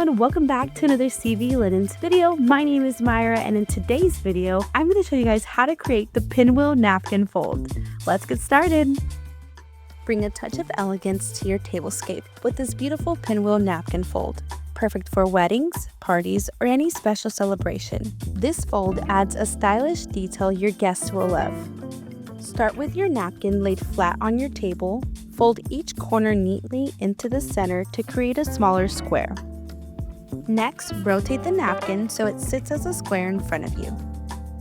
everyone, welcome back to another CV Linens video. My name is Myra, and in today's video, I'm going to show you guys how to create the Pinwheel Napkin Fold. Let's get started. Bring a touch of elegance to your tablescape with this beautiful Pinwheel Napkin Fold. Perfect for weddings, parties, or any special celebration. This fold adds a stylish detail your guests will love. Start with your napkin laid flat on your table. Fold each corner neatly into the center to create a smaller square. Next, rotate the napkin so it sits as a square in front of you.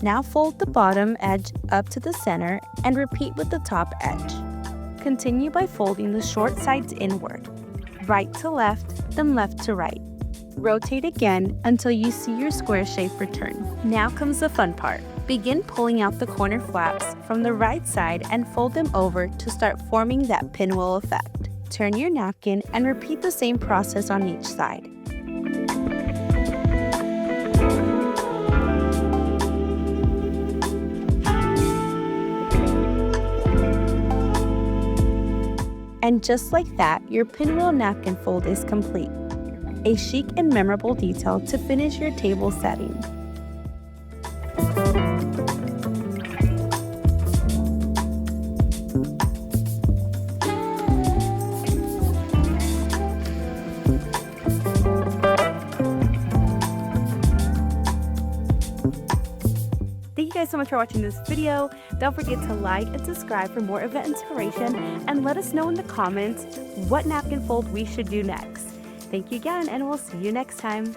Now fold the bottom edge up to the center and repeat with the top edge. Continue by folding the short sides inward, right to left, then left to right. Rotate again until you see your square shape return. Now comes the fun part. Begin pulling out the corner flaps from the right side and fold them over to start forming that pinwheel effect. Turn your napkin and repeat the same process on each side. And just like that, your Pinwheel Napkin Fold is complete. A chic and memorable detail to finish your table setting. Thank you guys so much for watching this video. Don't forget to like and subscribe for more event inspiration, and let us know in the comments what napkin fold we should do next. Thank you again, and we'll see you next time.